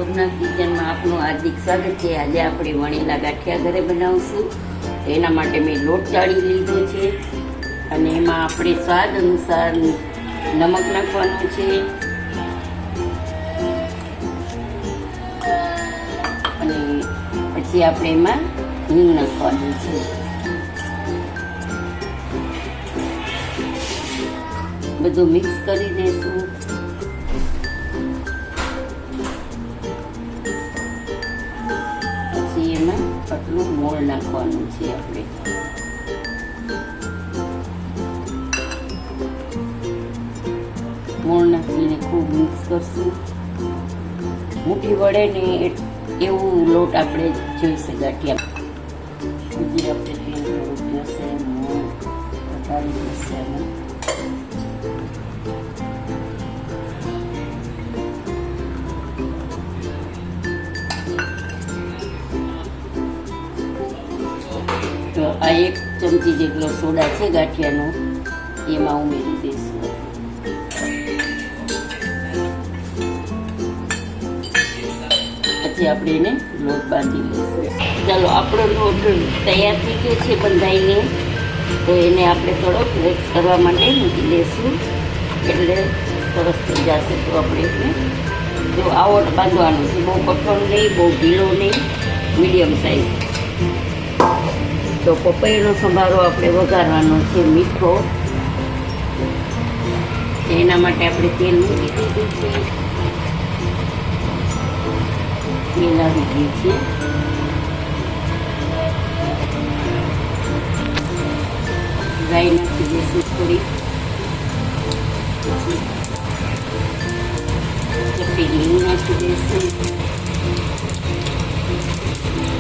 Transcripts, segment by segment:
શોભના કિચનમાં આપનું હાર્દિક સ્વાગત છે। આજે આપણે વણેલા ગાંઠિયા ઘરે બનાવશું। એના માટે મેં લોટ ચાળી લીધો છે અને એમાં આપણે સ્વાદ અનુસાર નમક નાખવાનું છે અને પછી આપણે એમાં હિંગ નાખવાનું છે। બધું મિક્સ કરી દઈશું। એમાં આટલું મોળ નાખવાનું છે આપણે। મોળ નાખીને ખૂબ મિક્સ કરશું। મુઠ્ઠી વળે ને એવું લોટ આપણે જોઈશે ગાંઠિયા। સુધી આપણે તેલ થોડુંક જશે, મોળ વધારી જશે અને તો આ 1 ચમચી જેટલો સોડા છે ગાંઠિયાનો, એમાં ઉમેરી દઈશું। પછી આપણે એને લોટ બાંધી લઈશું। ચાલો આપણો લોટ તૈયાર થઈ ગયો છે બંધાઈને, તો એને આપણે થોડોક રેસ્ટ કરવા માટે મૂકી દઈશું, એટલે સરસ થઈ જશે। તો આપણે એને જો આવો બાંધવાનું છે, બહુ કઠણ નહીં, બહુ ઢીલો નહીં, મીડિયમ સાઈઝ। તો પપૈયાનો સંભારો આપણે વઘારવાનો છે મીઠો, એના માટે આપણે તેલ મૂકી દીધું છે। તેલ આવી ગયું છે, રાઈ નાખી દઈશું થોડી, ચપટી હિંગ નાખી દઈશું।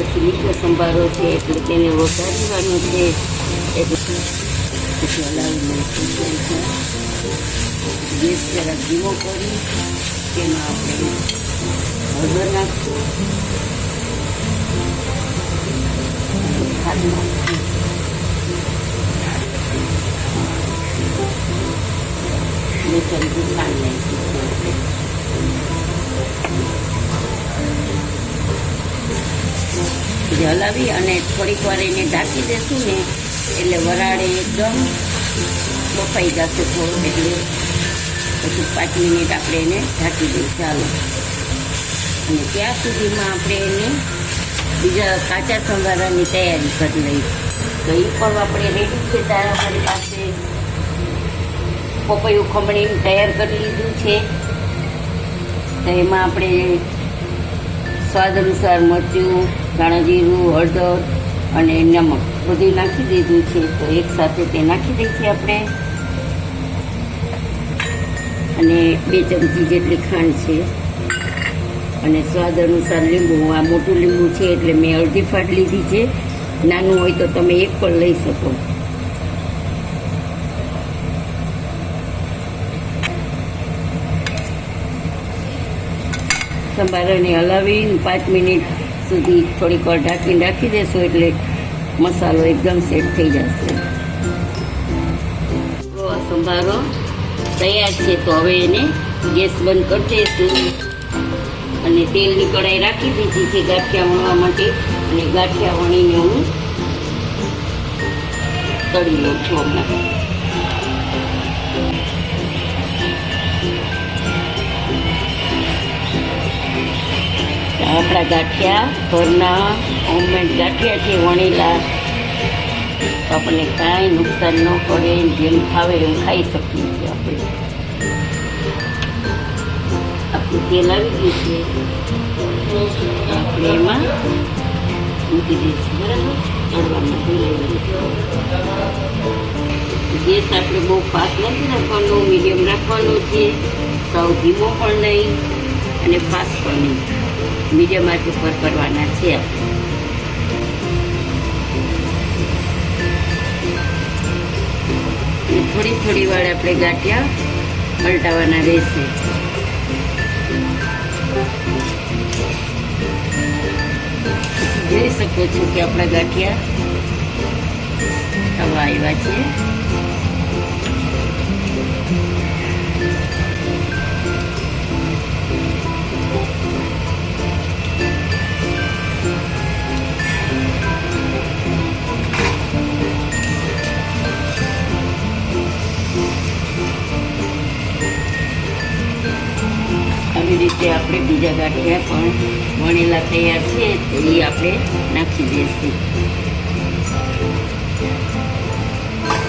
પછી મીઠો સંભારો છે એટલે તેને વઘારવાનો છે, એટલે પછી હલાવી લઈશું। ગેસ જરા ધીમો કરી તેમાં આપણે હળદર નાખશું, ખાંડ નાખશું, ચમચી ખાંડ નાખીશું। હલાવી અને થોડીક વાર એને ઢાંકી દેશું ને એટલે વરાળે એકદમ બફાઈ જશે થોડું, એટલે પછી 5 મિનિટ આપણે એને ઢાંકી દઈએ। ચાલો, અને ત્યાં સુધીમાં આપણે એને બીજા કાચા સંભારાની તૈયારી કરી લઈએ। તો એ પણ આપણે રેડી છે। ત્યારે અમારી પાસે પપૈયું ખમણીને તૈયાર કરી લીધું છે, તો એમાં આપણે સ્વાદ અનુસાર મરચું, ધાણા જીરું, હળદર અને નમક બધું નાખી દીધું છે। તો એકસાથે તે નાખી દઈએ છીએ આપણે, અને 2 ચમચી જેટલી ખાંડ છે અને સ્વાદ અનુસાર લીંબુ। આ મોટું લીંબુ છે એટલે મેં અડધી ફાટ લીધી છે, નાનું હોય તો તમે 1 પણ લઈ શકો। સંભારાને હલાવીને 5 મિનિટ સુધી થોડીક વાર ઢાંકીને રાખી દેશો એટલે મસાલો એકદમ સેટ થઈ જશે। તો આ સંભારો તૈયાર છે। તો હવે એને ગેસ બંધ કરી દઈશું અને તેલની કઢાઈ રાખી દીધી છે ગાંઠિયા વણવા માટે, અને ગાંઠિયા વણીને હું તળી લઉં છું હમણાં। આપણા ગાંઠિયા ઘરના હોમમેડ ગાંઠિયા છે વણેલા, તો આપણને કાંઈ નુકસાન ન પડે, જેમ ખાવે એમ ખાઈ શકીએ છીએ આપણે। આપણું તેલ આવી ગયું છે, આપણે એમાં મૂકી દઈશું, બરાબર? તળવામાં જોઈ લઈશું। ગેસ આપણે બહુ ફાસ્ટ નથી રાખવાનો, મીડિયમ રાખવાનો છે, સાવ ધીમો પણ નહીં અને ફાસ્ટ પણ નહીં, મીડિયમ આંચ ઉપર કરવાના છે આપણે। થોડી થોડી વાર આપણે ગાંઠિયા પલટાવાના રહેશે। જોઈ શકો છો કે આપણા ગાંઠિયા થવા આવ્યા છે। આપણે બીજા ગાંઠિયા પણ વણેલા તૈયાર છે તો એ આપણે નાખી દઈશું.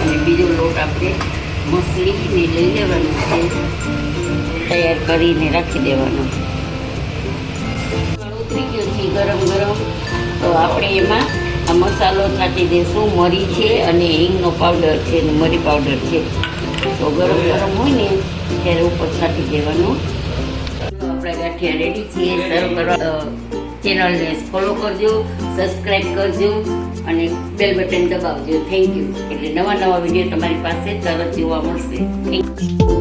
અને બીજો લોટ આપણે મસળીને લઈ લેવાનો છે, તૈયાર કરીને રાખી દેવાનો. ઉતરી ગયો છે ગરમ ગરમ, તો આપણે એમાં આ મસાલો છાંટી દઈશું. મરી છે અને હિંગનો પાવડર છે અને મરી પાવડર છે. તો ગરમ ગરમ હોય ને ત્યારે ઉપર છાંટી દેવાનું. આપણા ગાંઠિયા રેડી છે. સર્વ કરવા ચેનલને ફોલો કરજો, સબસ્ક્રાઈબ કરજો અને બેલ બટન દબાવજો. Thank you. એટલે નવા નવા વિડીયો તમારી પાસે તરત જોવા મળશે. Thank you.